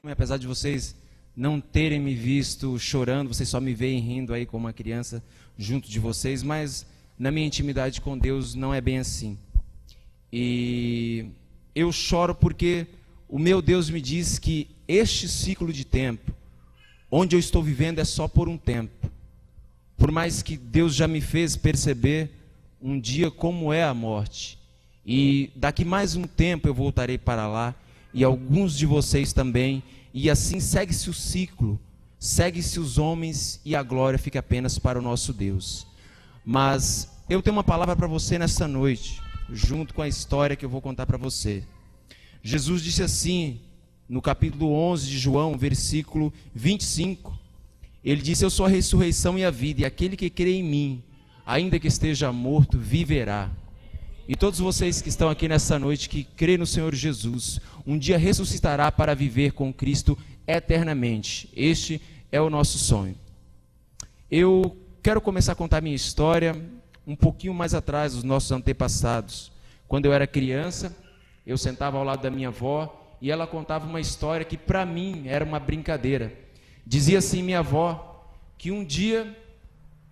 Apesar de vocês não terem me visto chorando, vocês só me veem rindo aí como uma criança junto de vocês, mas na minha intimidade com Deus não é bem assim. E eu choro porque o meu Deus me diz que este ciclo de tempo, onde eu estou vivendo, é só por um tempo. Por mais que Deus já me fez perceber um dia como é a morte. E daqui mais um tempo eu voltarei para lá, e alguns de vocês também, e assim segue-se o ciclo, segue-se os homens, e a glória fica apenas para o nosso Deus. Mas eu tenho uma palavra para você nessa noite, junto com a história que eu vou contar para você. Jesus disse assim, no capítulo 11 de João, versículo 25, ele disse: eu sou a ressurreição e a vida, e aquele que crê em mim, ainda que esteja morto, viverá. E todos vocês que estão aqui nessa noite, que crê no Senhor Jesus, um dia ressuscitará para viver com Cristo eternamente. Este é o nosso sonho. Eu quero começar a contar minha história um pouquinho mais atrás, dos nossos antepassados. Quando eu era criança, eu sentava ao lado da minha avó e ela contava uma história que para mim era uma brincadeira. Dizia assim minha avó, que um dia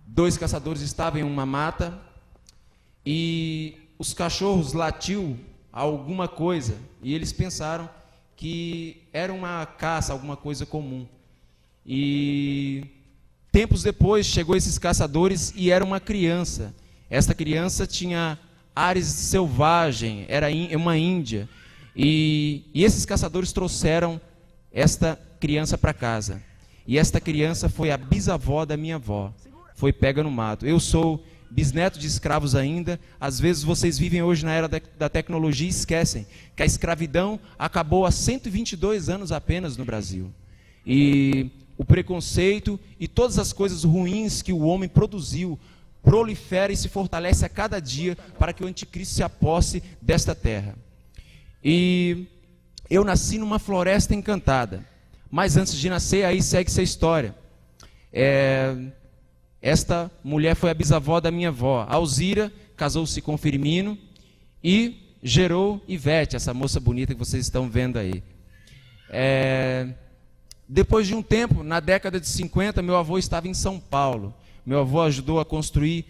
2 caçadores estavam em uma mata e os cachorros latiu alguma coisa, e eles pensaram que era uma caça, alguma coisa comum. E tempos depois chegou esses caçadores e era uma criança. Esta criança tinha ares selvagem, era uma índia. E esses caçadores trouxeram esta criança para casa. E esta criança foi a bisavó da minha avó. Foi pega no mato. Eu sou bisneto de escravos ainda. Às vezes vocês vivem hoje na era da tecnologia e esquecem que a escravidão acabou há 122 anos apenas no Brasil. E o preconceito e todas as coisas ruins que o homem produziu prolifera e se fortalece a cada dia para que o anticristo se aposse desta terra. E eu nasci numa floresta encantada. Mas antes de nascer, aí segue-se a história. Esta mulher foi a bisavó da minha avó. Alzira casou-se com Firmino e gerou Ivete, essa moça bonita que vocês estão vendo aí. Depois de um tempo, na década de 50, meu avô estava em São Paulo. Meu avô ajudou a construir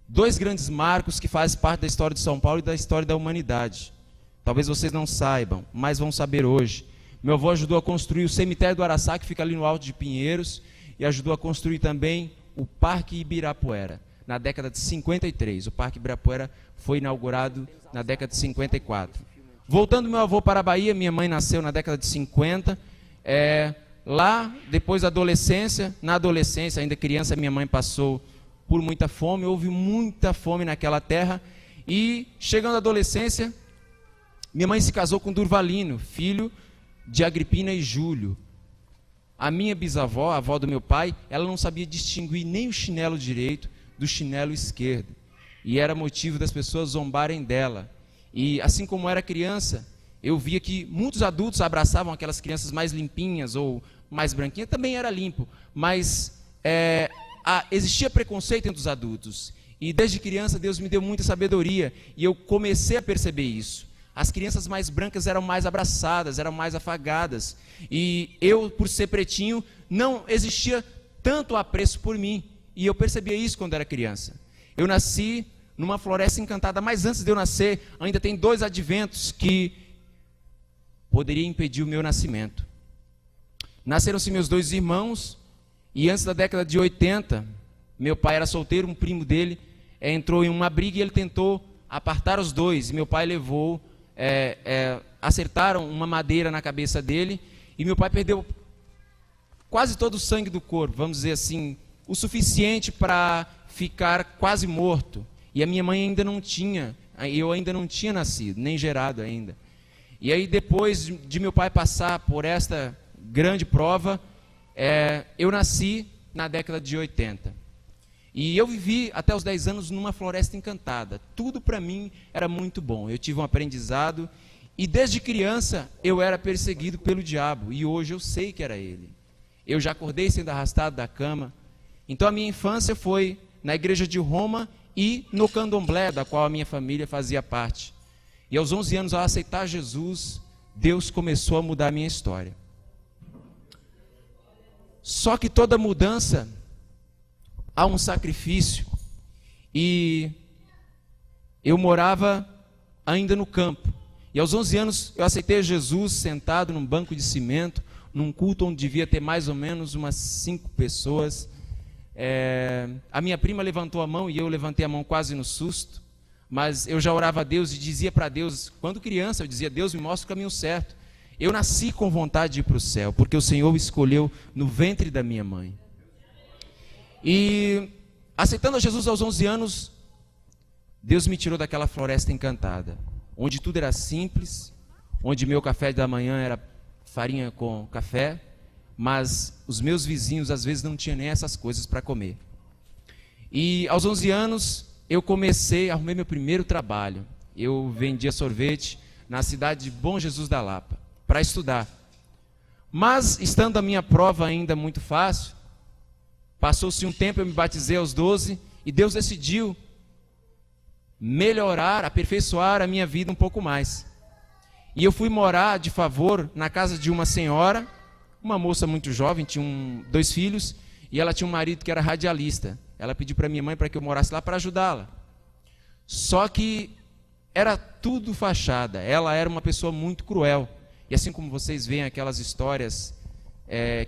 2 grandes marcos que fazem parte da história de São Paulo e da história da humanidade. Talvez vocês não saibam, mas vão saber hoje. Meu avô ajudou a construir o cemitério do Araçá, que fica ali no Alto de Pinheiros, e ajudou a construir também o Parque Ibirapuera, na década de 53. O Parque Ibirapuera foi inaugurado na década de 54. Voltando meu avô para a Bahia, minha mãe nasceu na década de 50. Lá, depois da adolescência, na adolescência, ainda criança, minha mãe passou por muita fome, houve muita fome naquela terra, e chegando à adolescência, minha mãe se casou com Durvalino, filho de Agripina e Júlio. A minha bisavó, a avó do meu pai, ela não sabia distinguir nem o chinelo direito do chinelo esquerdo, e era motivo das pessoas zombarem dela. E assim como era criança, eu via que muitos adultos abraçavam aquelas crianças mais limpinhas ou mais branquinhas, também era limpo, mas existia preconceito entre os adultos. E desde criança Deus me deu muita sabedoria, e eu comecei a perceber isso. As crianças mais brancas eram mais abraçadas, eram mais afagadas. E eu, por ser pretinho, não existia tanto apreço por mim. E eu percebia isso quando era criança. Eu nasci numa floresta encantada, mas antes de eu nascer, ainda tem 2 adventos que poderia impedir o meu nascimento. Nasceram-se meus 2 irmãos, e antes da década de 80, meu pai era solteiro, um primo dele entrou em uma briga e ele tentou apartar os 2, e meu pai levou, acertaram uma madeira na cabeça dele, e meu pai perdeu quase todo o sangue do corpo, vamos dizer assim, o suficiente para ficar quase morto, e a minha mãe ainda não tinha, eu ainda não tinha nascido, nem gerado ainda. E aí, depois de meu pai passar por esta grande prova, eu nasci na década de 80. E eu vivi até os 10 anos numa floresta encantada. Tudo para mim era muito bom. Eu tive um aprendizado, e desde criança eu era perseguido pelo diabo, e hoje eu sei que era ele. Eu já acordei sendo arrastado da cama. Então a minha infância foi na igreja de Roma e no candomblé, da qual a minha família fazia parte. E aos 11 anos, ao aceitar Jesus, Deus começou a mudar a minha história. Só que toda mudança há um sacrifício. E eu morava ainda no campo. E aos 11 anos eu aceitei Jesus sentado num banco de cimento, num culto onde devia ter mais ou menos umas 5 pessoas. A minha prima levantou a mão e eu levantei a mão quase no susto. Mas eu já orava a Deus e dizia para Deus, quando criança eu dizia: Deus, me mostra o caminho certo. Eu nasci com vontade de ir para o céu, porque o Senhor me escolheu no ventre da minha mãe. E aceitando a Jesus aos 11 anos, Deus me tirou daquela floresta encantada, onde tudo era simples, onde meu café da manhã era farinha com café, mas os meus vizinhos às vezes não tinham nem essas coisas para comer. E aos 11 anos eu arrumei meu primeiro trabalho. Eu vendia sorvete na cidade de Bom Jesus da Lapa, para estudar. Mas, estando a minha prova ainda muito fácil, passou-se um tempo, eu me batizei aos 12, e Deus decidiu melhorar, aperfeiçoar a minha vida um pouco mais. E eu fui morar de favor na casa de uma senhora, uma moça muito jovem, tinha 2 filhos, e ela tinha um marido que era radialista. Ela pediu para minha mãe para que eu morasse lá para ajudá-la. Só que era tudo fachada, ela era uma pessoa muito cruel. E assim como vocês veem aquelas histórias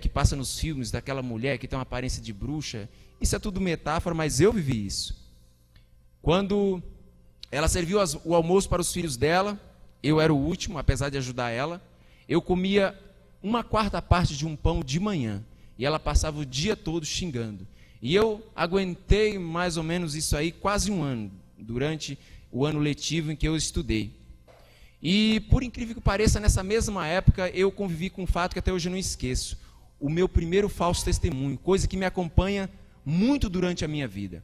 que passam nos filmes daquela mulher que tem uma aparência de bruxa, isso é tudo metáfora, mas eu vivi isso. Quando ela serviu o almoço para os filhos dela, eu era o último, apesar de ajudar ela, eu comia 1/4 parte de um pão de manhã, e ela passava o dia todo xingando. E eu aguentei mais ou menos isso aí quase um ano, durante o ano letivo em que eu estudei. E, por incrível que pareça, nessa mesma época, eu convivi com um fato que até hoje eu não esqueço. O meu primeiro falso testemunho, coisa que me acompanha muito durante a minha vida.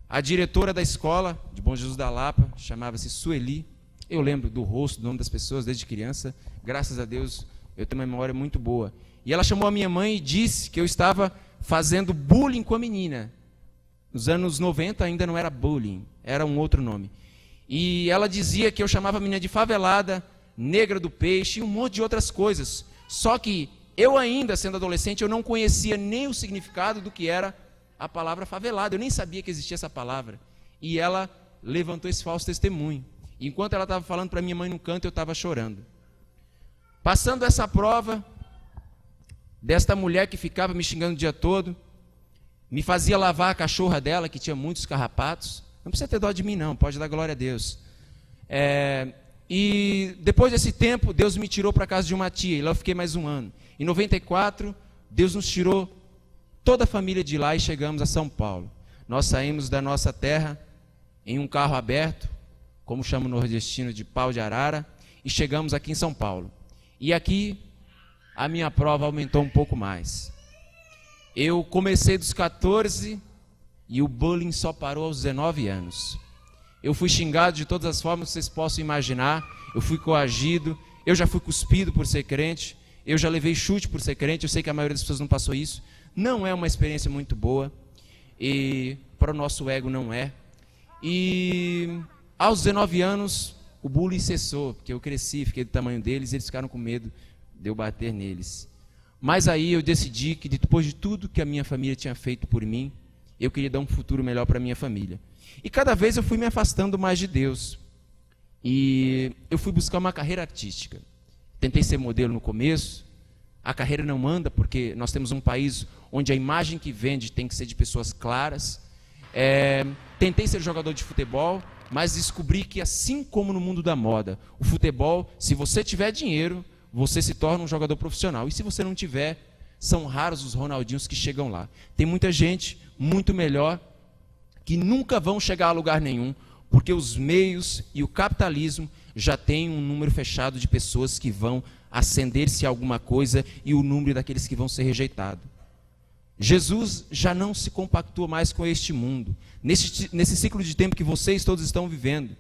A diretora da escola, de Bom Jesus da Lapa, chamava-se Sueli. Eu lembro do rosto, do nome das pessoas desde criança. Graças a Deus, eu tenho uma memória muito boa. E ela chamou a minha mãe e disse que eu estava fazendo bullying com a menina. Nos anos 90 ainda não era bullying, era um outro nome. E ela dizia que eu chamava a menina de favelada, negra do peixe e um monte de outras coisas. Só que eu ainda, sendo adolescente, eu não conhecia nem o significado do que era a palavra favelada. Eu nem sabia que existia essa palavra. E ela levantou esse falso testemunho. Enquanto ela estava falando para minha mãe no canto, eu estava chorando. Passando essa prova desta mulher que ficava me xingando o dia todo, me fazia lavar a cachorra dela, que tinha muitos carrapatos. Não precisa ter dó de mim não, pode dar glória a Deus. E depois desse tempo, Deus me tirou para a casa de uma tia, e lá eu fiquei mais um ano. Em 94, Deus nos tirou toda a família de lá e chegamos a São Paulo. Nós saímos da nossa terra em um carro aberto, como chama o nordestino de pau de arara, e chegamos aqui em São Paulo. E aqui a minha prova aumentou um pouco mais. Eu comecei dos 14 e o bullying só parou aos 19 anos. Eu fui xingado de todas as formas que vocês possam imaginar. Eu fui coagido, eu já fui cuspido por ser crente, eu já levei chute por ser crente. Eu sei que a maioria das pessoas não passou isso. Não é uma experiência muito boa, e para o nosso ego não é. E aos 19 anos o bullying cessou, porque eu cresci, fiquei do tamanho deles, e eles ficaram com medo de eu bater neles. Mas aí eu decidi que depois de tudo que a minha família tinha feito por mim, eu queria dar um futuro melhor para a minha família. E cada vez eu fui me afastando mais de Deus. E eu fui buscar uma carreira artística. Tentei ser modelo no começo. A carreira não anda, porque nós temos um país onde a imagem que vende tem que ser de pessoas claras. Tentei ser jogador de futebol, mas descobri que, assim como no mundo da moda, o futebol, se você tiver dinheiro, você se torna um jogador profissional. E se você não tiver, são raros os Ronaldinhos que chegam lá. Tem muita gente muito melhor que nunca vão chegar a lugar nenhum, porque os meios e o capitalismo já têm um número fechado de pessoas que vão ascender-se a alguma coisa e o número daqueles que vão ser rejeitados. Jesus já não se compactua mais com este mundo. Nesse ciclo de tempo que vocês todos estão vivendo,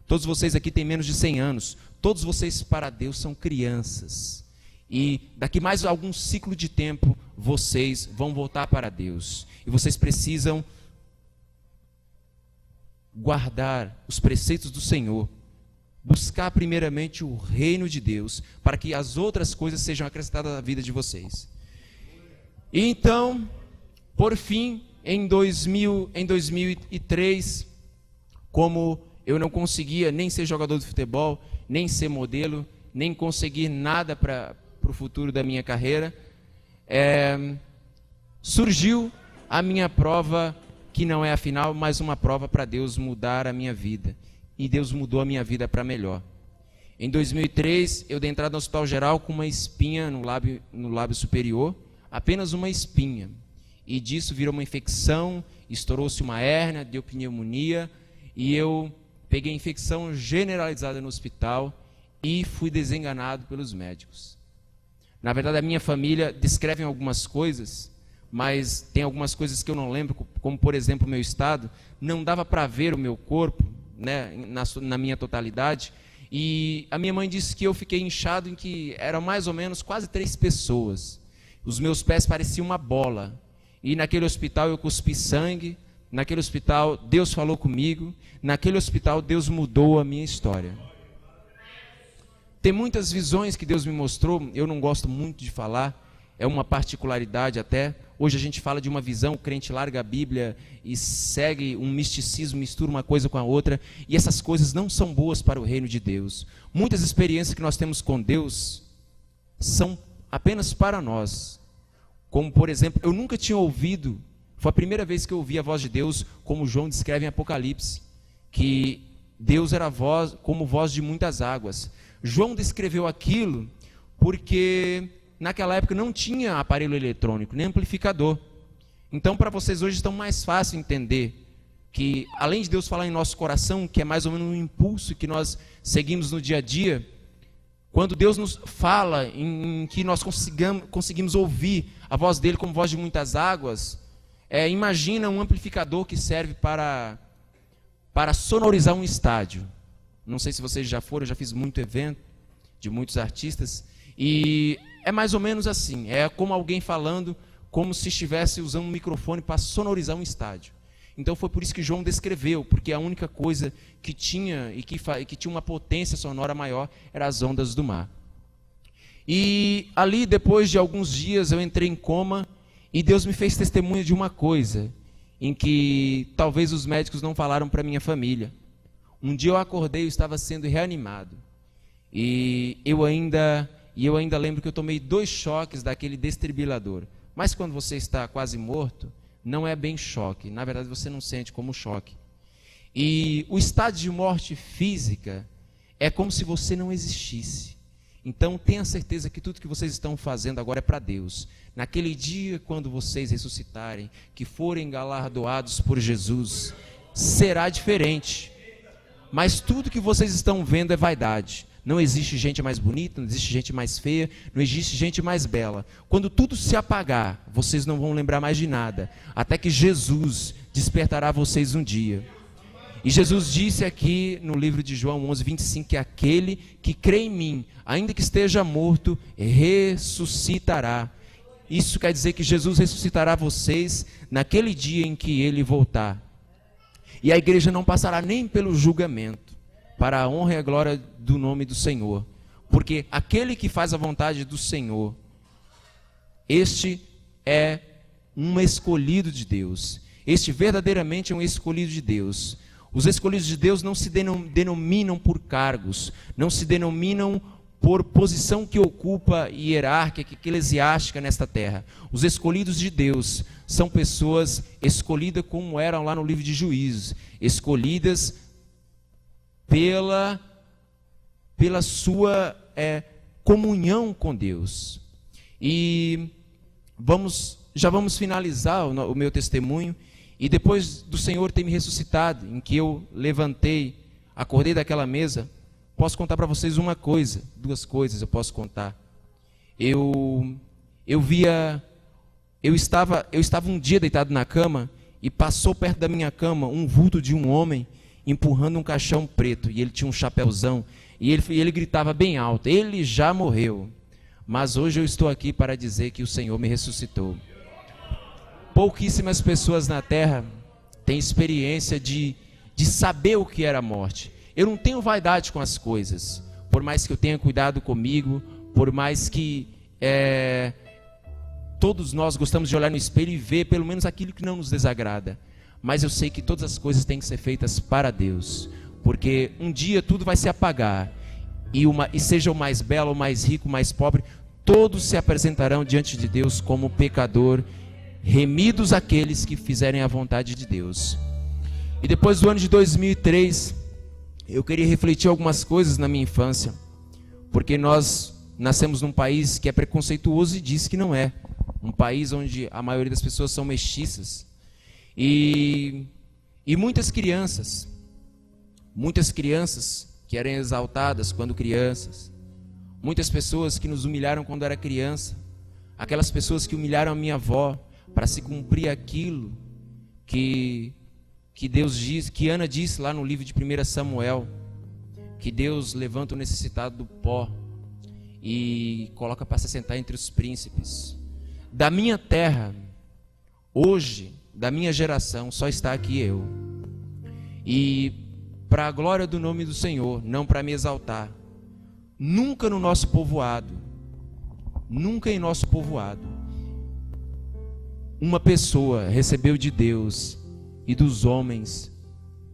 todos vocês aqui têm menos de 100 anos, todos vocês para Deus são crianças. E daqui mais algum ciclo de tempo, vocês vão voltar para Deus. E vocês precisam guardar os preceitos do Senhor, buscar primeiramente o reino de Deus, para que as outras coisas sejam acrescentadas à vida de vocês. E então, por fim, em 2003, como eu não conseguia nem ser jogador de futebol, nem ser modelo, nem conseguir nada para o futuro da minha carreira, surgiu a minha prova, que não é a final, mas uma prova para Deus mudar a minha vida. E Deus mudou a minha vida para melhor. Em 2003, eu dei entrada no Hospital Geral com uma espinha no lábio superior, apenas uma espinha. E disso virou uma infecção, estourou-se uma hérnia, deu pneumonia, e eu peguei infecção generalizada no hospital e fui desenganado pelos médicos. Na verdade, a minha família descreve algumas coisas, mas tem algumas coisas que eu não lembro, como, por exemplo, o meu estado. Não dava para ver o meu corpo, né, na minha totalidade. E a minha mãe disse que eu fiquei inchado, em que eram mais ou menos quase 3 pessoas. Os meus pés pareciam uma bola. E naquele hospital eu cuspi sangue. Naquele hospital Deus falou comigo. Naquele hospital Deus mudou a minha história. Tem muitas visões que Deus me mostrou. Eu não gosto muito de falar. É uma particularidade até. Hoje a gente fala de uma visão, o crente larga a Bíblia e segue um misticismo, mistura uma coisa com a outra, e essas coisas não são boas para o reino de Deus. Muitas experiências que nós temos com Deus são apenas para nós. Como, por exemplo, eu nunca tinha ouvido, foi a primeira vez que eu ouvi a voz de Deus, como João descreve em Apocalipse, que Deus era voz, como voz de muitas águas. João descreveu aquilo porque naquela época não tinha aparelho eletrônico, nem amplificador. Então, para vocês hoje está mais fácil entender que, além de Deus falar em nosso coração, que é mais ou menos um impulso que nós seguimos no dia a dia, quando Deus nos fala em que nós conseguimos ouvir a voz dele como voz de muitas águas, imagina um amplificador que serve para sonorizar um estádio. Não sei se vocês já foram, eu já fiz muito evento de muitos artistas, e é mais ou menos assim, é como alguém falando, como se estivesse usando um microfone para sonorizar um estádio. Então foi por isso que João descreveu, porque a única coisa que tinha, e que tinha uma potência sonora maior, eram as ondas do mar. E ali, depois de alguns dias, eu entrei em coma, e Deus me fez testemunha de uma coisa, em que talvez os médicos não falaram para minha família. Um dia eu acordei e estava sendo reanimado. E eu ainda lembro que eu tomei 2 choques daquele desfibrilador. Mas quando você está quase morto, não é bem choque. Na verdade, você não sente como choque. E o estado de morte física é como se você não existisse. Então, tenha certeza que tudo que vocês estão fazendo agora é para Deus. Naquele dia, quando vocês ressuscitarem, que forem galardoados por Jesus, será diferente. Mas tudo que vocês estão vendo é vaidade. Não existe gente mais bonita, não existe gente mais feia, não existe gente mais bela. Quando tudo se apagar, vocês não vão lembrar mais de nada, até que Jesus despertará vocês um dia. E Jesus disse aqui no livro de João 11:25, que aquele que crê em mim, ainda que esteja morto, ressuscitará. Isso quer dizer que Jesus ressuscitará vocês naquele dia em que ele voltar. E a igreja não passará nem pelo julgamento, para a honra e a glória do nome do Senhor. Porque aquele que faz a vontade do Senhor, este é um escolhido de Deus. Este verdadeiramente é um escolhido de Deus. Os escolhidos de Deus não se denominam por cargos, não se denominam por posição que ocupa hierárquica, eclesiástica nesta terra. Os escolhidos de Deus são pessoas escolhidas como eram lá no livro de Juízes, escolhidas pela sua comunhão com Deus. E já vamos finalizar o meu testemunho. E depois do Senhor ter me ressuscitado, em que eu levantei, acordei daquela mesa, posso contar para vocês duas coisas eu posso contar. Eu estava um dia deitado na cama e passou perto da minha cama um vulto de um homem empurrando um caixão preto, e ele tinha um chapéuzão, e ele gritava bem alto: ele já morreu, mas hoje eu estou aqui para dizer que o Senhor me ressuscitou. Pouquíssimas pessoas na terra têm experiência de saber o que era a morte. Eu não tenho vaidade com as coisas, por mais que eu tenha cuidado comigo, por mais que Todos nós gostamos de olhar no espelho e ver pelo menos aquilo que não nos desagrada. Mas eu sei que todas as coisas têm que ser feitas para Deus, porque um dia tudo vai se apagar, e seja o mais belo, o mais rico, o mais pobre, todos se apresentarão diante de Deus como pecador, remidos aqueles que fizerem a vontade de Deus. E depois do ano de 2003, eu queria refletir algumas coisas na minha infância, porque nós nascemos num país que é preconceituoso e diz que não é. Um país onde a maioria das pessoas são mestiças. E muitas crianças que eram exaltadas quando crianças, muitas pessoas que nos humilharam quando era criança, aquelas pessoas que humilharam a minha avó para se cumprir aquilo que Deus diz, que Ana disse lá no livro de 1 Samuel, que Deus levanta o necessitado do pó e coloca para se sentar entre os príncipes. Da minha terra, hoje, da minha geração, só está aqui eu. E para a glória do nome do Senhor, não para me exaltar, nunca no nosso povoado, nunca em nosso povoado, uma pessoa recebeu de Deus e dos homens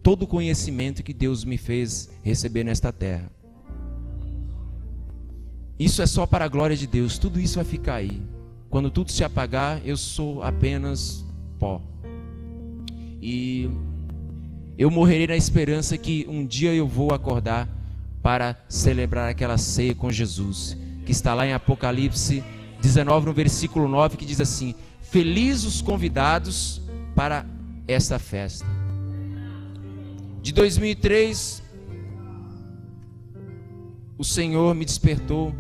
todo o conhecimento que Deus me fez receber nesta terra. Isso é só para a glória de Deus, tudo isso vai ficar aí. Quando tudo se apagar, eu sou apenas pó. E eu morrerei na esperança que um dia eu vou acordar para celebrar aquela ceia com Jesus, que está lá em Apocalipse 19, no versículo 9, que diz assim: felizes os convidados para esta festa. De 2003, o Senhor me despertou